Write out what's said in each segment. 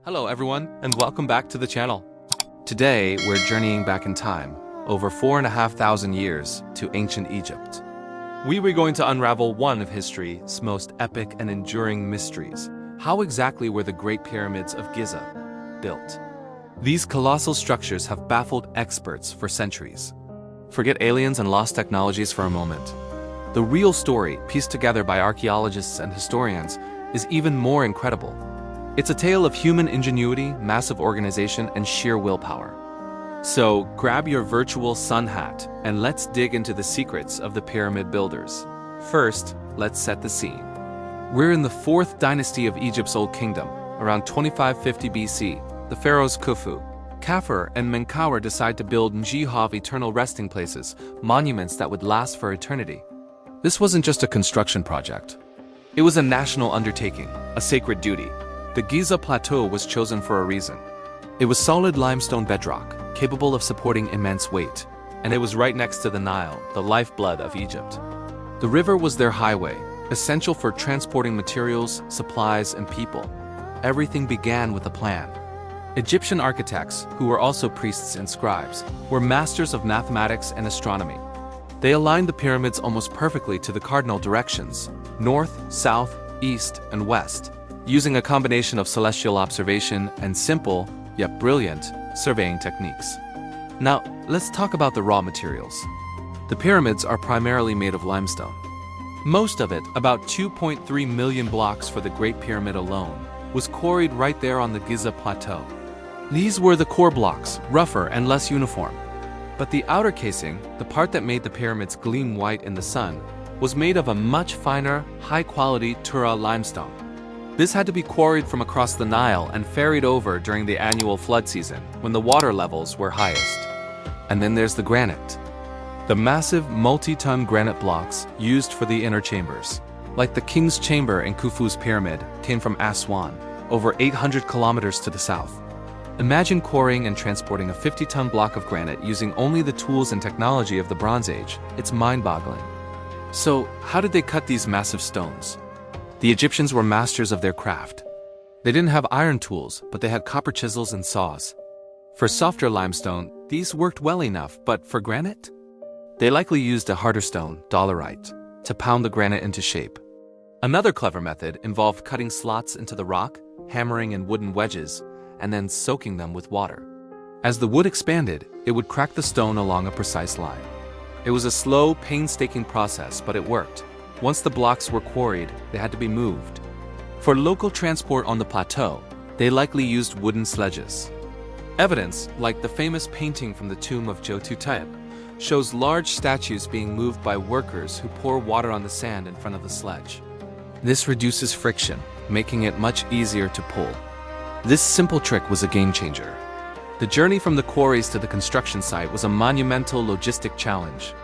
Hello everyone, and welcome back to the channel. Today, we're journeying back in time, over 4,500 years, to ancient Egypt. We were going to unravel one of history's most epic and enduring mysteries. How exactly were the Great Pyramids of Giza built? These colossal structures have baffled experts for centuries. Forget aliens and lost technologies for a moment. The real story, pieced together by archaeologists and historians, is even more incredible. It's a tale of human ingenuity, massive organization, and sheer willpower. So, grab your virtual sun hat, and let's dig into the secrets of the pyramid builders. First, let's set the scene. We're in the 4th dynasty of Egypt's Old Kingdom, around 2550 BC. The pharaohs Khufu, Khafre, and Menkaure decide to build Njihov eternal resting places, monuments that would last for eternity. This wasn't just a construction project. It was a national undertaking, a sacred duty. The Giza Plateau was chosen for a reason. It was solid limestone bedrock, capable of supporting immense weight, and it was right next to the Nile, the lifeblood of Egypt. The river was their highway, essential for transporting materials, supplies, and people. Everything began with a plan. Egyptian architects, who were also priests and scribes, were masters of mathematics and astronomy. They aligned the pyramids almost perfectly to the cardinal directions: north, south, east, and west, using a combination of celestial observation and simple, yet brilliant, surveying techniques. Now, let's talk about the raw materials. The pyramids are primarily made of limestone. Most of it, about 2.3 million blocks for the Great Pyramid alone, was quarried right there on the Giza Plateau. These were the core blocks, rougher and less uniform. But the outer casing, the part that made the pyramids gleam white in the sun, was made of a much finer, high-quality Tura limestone. This had to be quarried from across the Nile and ferried over during the annual flood season, when the water levels were highest. And then there's the granite. The massive, multi-ton granite blocks used for the inner chambers, like the King's Chamber in Khufu's pyramid, came from Aswan, over 800 kilometers to the south. Imagine quarrying and transporting a 50-ton block of granite using only the tools and technology of the Bronze Age. It's mind-boggling. So, how did they cut these massive stones? The Egyptians were masters of their craft. They didn't have iron tools, but they had copper chisels and saws. For softer limestone, these worked well enough, but for granite? They likely used a harder stone, dolerite, to pound the granite into shape. Another clever method involved cutting slots into the rock, hammering in wooden wedges, and then soaking them with water. As the wood expanded, it would crack the stone along a precise line. It was a slow, painstaking process, but it worked. Once the blocks were quarried, they had to be moved. For local transport on the plateau, they likely used wooden sledges. Evidence, like the famous painting from the tomb of Tutankhamun, shows large statues being moved by workers who pour water on the sand in front of the sledge. This reduces friction, making it much easier to pull. This simple trick was a game-changer. The journey from the quarries to the construction site was a monumental logistic challenge.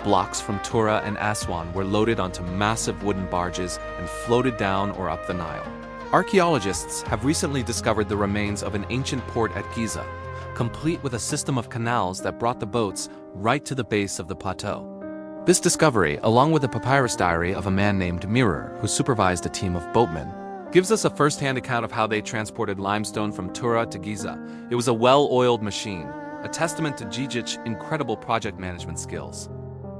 Blocks from Tura and Aswan were loaded onto massive wooden barges and floated down or up the Nile. Archaeologists have recently discovered the remains of an ancient port at Giza, complete with a system of canals that brought the boats right to the base of the plateau. This discovery, along with a papyrus diary of a man named Mirror, who supervised a team of boatmen, gives us a first-hand account of how they transported limestone from Tura to Giza. It was a well-oiled machine, a testament to Giza's incredible project management skills.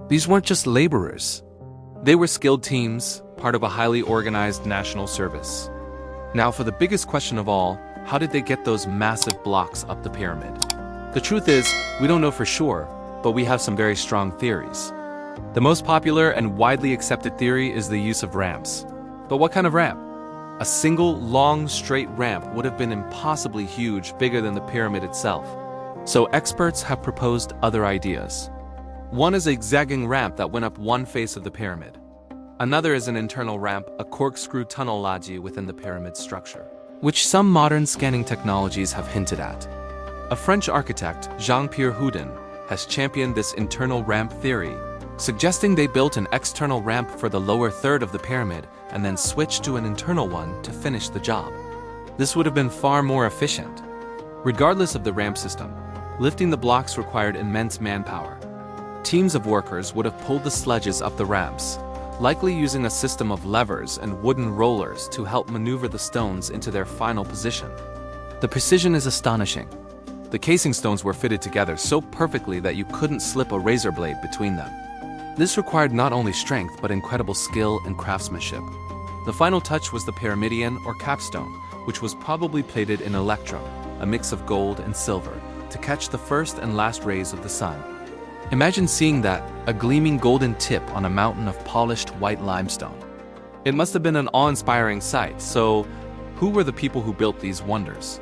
These weren't just laborers. They were skilled teams, part of a highly organized national service. Now for the biggest question of all, how did they get those massive blocks up the pyramid? The truth is, we don't know for sure, but we have some very strong theories. The most popular and widely accepted theory is the use of ramps. But what kind of ramp? A single, long, straight ramp would have been impossibly huge, bigger than the pyramid itself. So experts have proposed other ideas. One is a zigzagging ramp that went up one face of the pyramid. Another is an internal ramp, a corkscrew tunnel lodge within the pyramid structure, which some modern scanning technologies have hinted at. A French architect, Jean-Pierre Houdin, has championed this internal ramp theory, suggesting they built an external ramp for the lower third of the pyramid and then switched to an internal one to finish the job. This would have been far more efficient. Regardless of the ramp system, lifting the blocks required immense manpower. Teams of workers would have pulled the sledges up the ramps, likely using a system of levers and wooden rollers to help maneuver the stones into their final position. The precision is astonishing. The casing stones were fitted together so perfectly that you couldn't slip a razor blade between them. This required not only strength but incredible skill and craftsmanship. The final touch was the pyramidion or capstone, which was probably plated in electrum, a mix of gold and silver, to catch the first and last rays of the sun. Imagine seeing that, a gleaming golden tip on a mountain of polished white limestone. It must have been an awe-inspiring sight, so who were the people who built these wonders?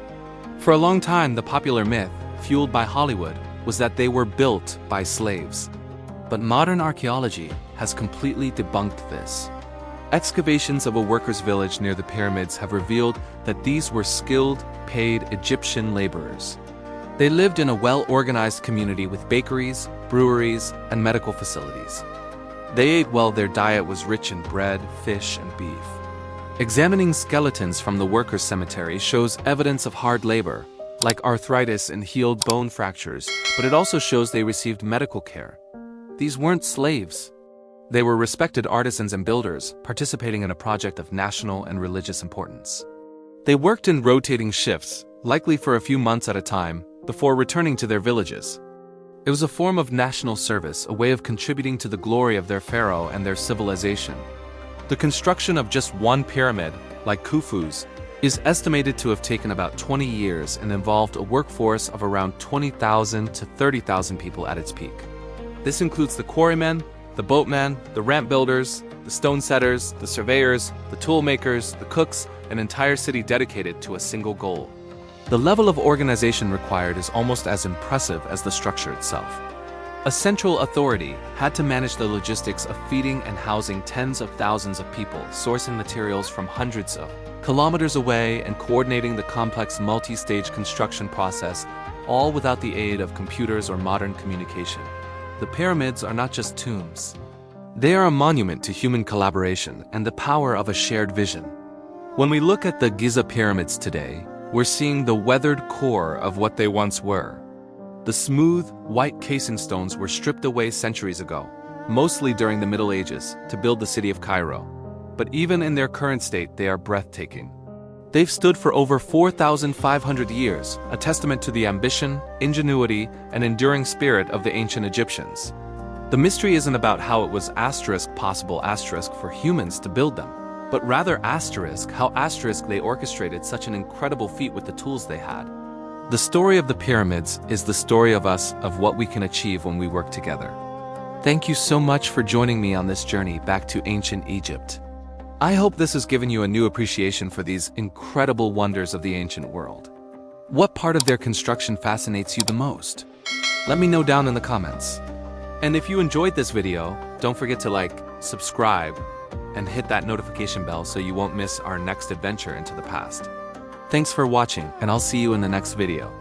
For a long time, the popular myth, fueled by Hollywood, was that they were built by slaves. But modern archaeology has completely debunked this. Excavations of a workers' village near the pyramids have revealed that these were skilled, paid Egyptian laborers. They lived in a well-organized community with bakeries, breweries, and medical facilities. They ate well. Their diet was rich in bread, fish, and beef. Examining skeletons from the workers' cemetery shows evidence of hard labor, like arthritis and healed bone fractures, but it also shows they received medical care. These weren't slaves. They were respected artisans and builders, participating in a project of national and religious importance. They worked in rotating shifts, likely for a few months at a time, before returning to their villages. It was a form of national service, a way of contributing to the glory of their pharaoh and their civilization. The construction of just one pyramid, like Khufu's, is estimated to have taken about 20 years and involved a workforce of around 20,000 to 30,000 people at its peak. This includes the quarrymen, the boatmen, the ramp builders, the stone setters, the surveyors, the tool makers, the cooks, an entire city dedicated to a single goal. The level of organization required is almost as impressive as the structure itself. A central authority had to manage the logistics of feeding and housing tens of thousands of people, sourcing materials from hundreds of kilometers away and coordinating the complex multi-stage construction process, all without the aid of computers or modern communication. The pyramids are not just tombs. They are a monument to human collaboration and the power of a shared vision. When we look at the Giza pyramids today, we're seeing the weathered core of what they once were. The smooth, white casing stones were stripped away centuries ago, mostly during the Middle Ages, to build the city of Cairo. But even in their current state, they are breathtaking. They've stood for over 4,500 years, a testament to the ambition, ingenuity, and enduring spirit of the ancient Egyptians. The mystery isn't about how it was possible for humans to build them, but rather how they orchestrated such an incredible feat with the tools they had. The story of the pyramids is the story of us, of what we can achieve when we work together. Thank you so much for joining me on this journey back to ancient Egypt. I hope this has given you a new appreciation for these incredible wonders of the ancient world. What part of their construction fascinates you the most? Let me know down in the comments. And if you enjoyed this video, don't forget to like, subscribe, and hit that notification bell so you won't miss our next adventure into the past. Thanks for watching, and I'll see you in the next video.